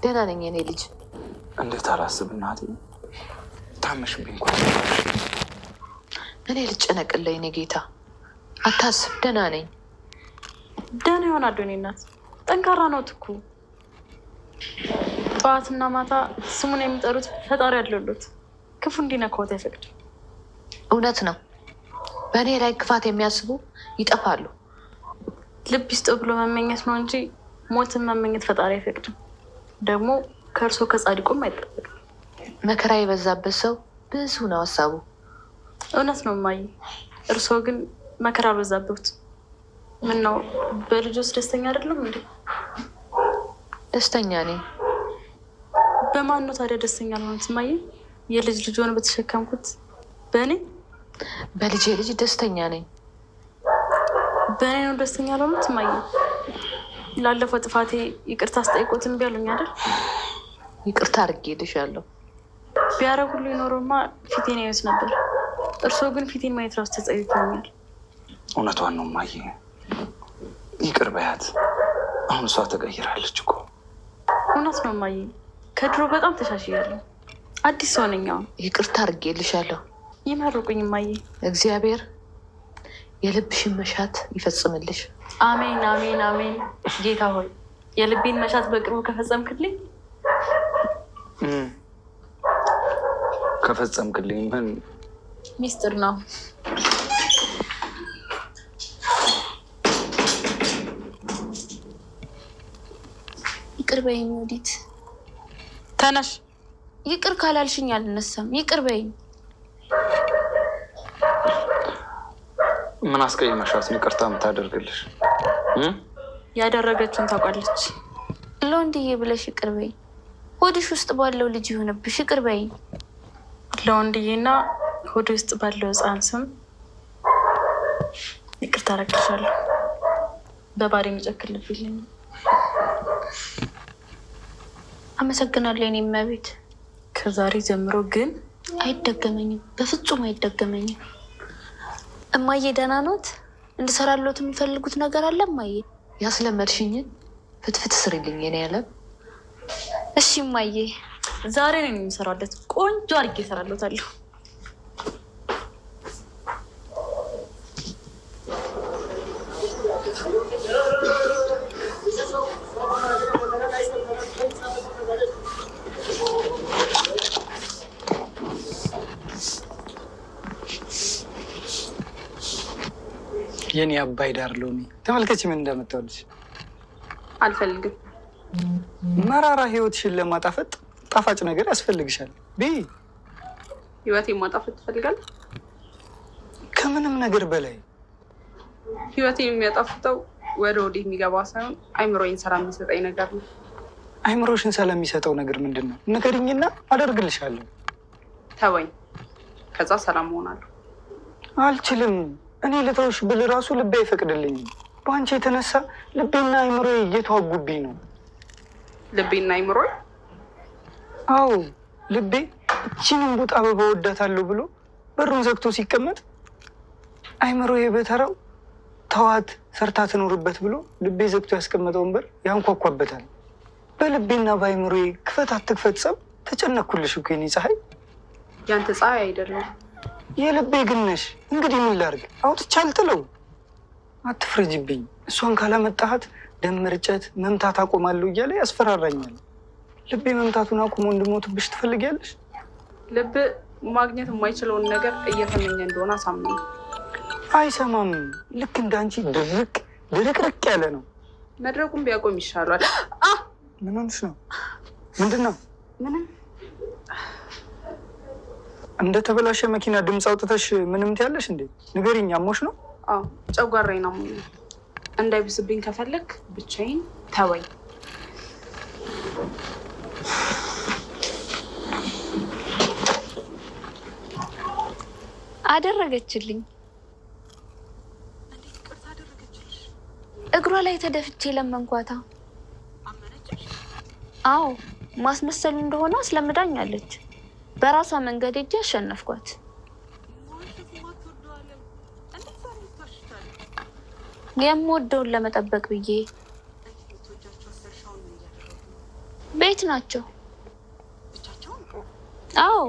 ደህና ነኝ የኔ ልጅ። እንዴት አላስብ እናቴ፣ ታመሽብኝ እንኳን። እኔ ልጨነቅልህ የኔ ጌታ፣ አታስብ፣ ደህና ነኝ። ደህና ይሆናል የኔ እናት፣ ጠንካራ ነው እኮ። ጠዋትና ማታ ስሙን የሚጠሩት ፈጣሪ ያለሉት ክፉ እንዲነካዎት አይፈቅድም። እውነት ነው። በእኔ ላይ ክፋት የሚያስቡ ይጠፋሉ። ልብ ይስጠው ብሎ መመኘት ነው እንጂ ሞትን መመኘት ፈጣሪ አይፈቅድም። ደግሞ ከእርሶ ከጻድቁም አይጠበቅም። መከራ የበዛበት ሰው ብዙ ነው ሀሳቡ። እውነት ነው እማዬ። እርሶ ግን መከራ አልበዛበት። ምን ነው በልጆስ ደስተኛ አይደለም እንዴ? ደስተኛ ነኝ። በማን ነው ታዲያ ደስተኛ አልሆኑት እማዬ? የልጅ ልጆን በተሸከምኩት በእኔ በልጄ ልጅ ደስተኛ ነኝ። በእኔ ነው ደስተኛ አልሆኑት እማዬ? ላለፈው ጥፋቴ ይቅርታ አስጠይቆት እምቢ አሉኝ አይደል? ይቅርታ አድርጌልሻለሁ። ቢያደርጉልኝ ኖሮማ ፊቴን ያዩት ነበር። እርስዎ ግን ፊቴን ማየት ራሱ ተጸይፈኛል። እውነቷን ነው እማዬ፣ ይቅር በያት። አሁን እሷ ተቀይራለች እኮ። እውነት ነው እማዬ፣ ከድሮ በጣም ተሻሽያለሁ። አዲስ ሰው ነኝ አሁን። ይቅርታ አድርጌልሻለሁ። ይመርቁኝ እማዬ። እግዚአብሔር የልብሽን መሻት ይፈጽምልሽ። አሜን አሜን አሜን። ጌታ ሆይ የልቤን መሻት በቅርቡ ከፈጸምክልኝ ምን ሚስጥር ነው። ይቅር በይኝ ወዲት። ተነሽ። ይቅር ካላልሽኝ አልነሳም። ይቅር በይኝ። ምን አስቀይመሻት ነው ይቅርታ የምታደርግልሽ? ያደረገችውን ታውቃለች። ለወንድዬ ብለሽ ይቅር በይኝ። ሆድሽ ውስጥ ባለው ልጅ ይሆንብሽ። ይቅር በይኝ። ለወንድዬና ሆድ ውስጥ ባለው ሕፃን ስም ይቅርታ አደርግልሻለሁ። በባሪ የሚጨክል ልብ የለኝም። አመሰግናለሁ የኔ እመቤት። ከዛሬ ጀምሮ ግን አይደገመኝም፣ በፍጹም አይደገመኝም። እማዬ ደህና ኖት? እንድሰራሎት የሚፈልጉት ነገር አለ እማዬ? ያስለመድሽኝን ፍትፍት ስሪልኝ የኔ ያለም። እሺ እማዬ። ዛሬ ነው የሚሰራለት። ቆንጆ አድርጌ እሰራለታለሁ። የኔ አባይ ዳር ሎሚ ተመልከች ምን እንዳመጣሁልሽ። አልፈልግም። መራራ ህይወትሽን ለማጣፈጥ ጣፋጭ ነገር ያስፈልግሻል። ህይወቴን ማጣፈጥ ትፈልጋለህ? ከምንም ነገር በላይ ህይወቴን የሚያጣፍጠው ወደ ወዲህ የሚገባ ሳይሆን አይምሮዬን ሰላም የሚሰጠኝ ነገር ነው። አይምሮሽን ሰላም የሚሰጠው ነገር ምንድን ነው? ንገሪኝና አደርግልሻለሁ። ተወኝ፣ ከዛ ሰላም እሆናለሁ። አልችልም። እኔ ልተውሽ ብል ራሱ ልቤ አይፈቅድልኝም። በአንቺ የተነሳ ልቤና አይምሮዬ እየተዋጉብኝ ነው። ልቤና አይምሮዬ? አዎ፣ ልቤ እቺንም ቡጥ አበባ ወዳታለሁ ብሎ በሩን ዘግቶ ሲቀመጥ፣ አይምሮዬ በተራው ተዋት ሰርታ ትኖርበት ብሎ ልቤ ዘግቶ ያስቀመጠውን በር ያንኳኳበታል። በልቤና በአይምሮዬ ክፈት አትክፈት ጸብ ተጨነኩልሽ እኮ የኔ ፀሐይ። ያንተ ፀሐይ አይደለም የልቤ ግን ነሽ። እንግዲህ ምን ላድርግ? አውጥቼ አልጥለው። አትፍረጅብኝ። እሷን ካላመጣሃት ደም መርጨት መምታት አቆማለሁ እያለ ያስፈራራኛል። ልቤ መምታቱን አቁሞ እንድሞትብሽ ትፈልጊያለሽ? ልብ ማግኘት የማይችለውን ነገር እየተመኘ እንደሆነ አሳምነው። አይሰማም። ልክ እንዳንቺ ድርቅርቅ ያለ ነው። መድረቁን ቢያቆም ይሻላል። ምን ሆንሽ ነው? ምንድን ነው? ምንም። እንደ ተበላሸ መኪና ድምፅ አውጥተሽ ምንም ትያለሽ እንዴ? ንገሪኝ፣ አሞሽ ነው? አዎ ጨጓራዬ ነው። እንዳይብስብኝ ከፈለክ ብቻዬን ተወኝ። አደረገችልኝ። እግሯ ላይ ተደፍቼ ለመንኳታ። አዎ ማስመሰሉ እንደሆነ አስለምዳኛለች። በራሷ መንገድ ሄጄ አሸነፍኳት። የምወደውን ለመጠበቅ ብዬ ቤት ናቸው። አዎ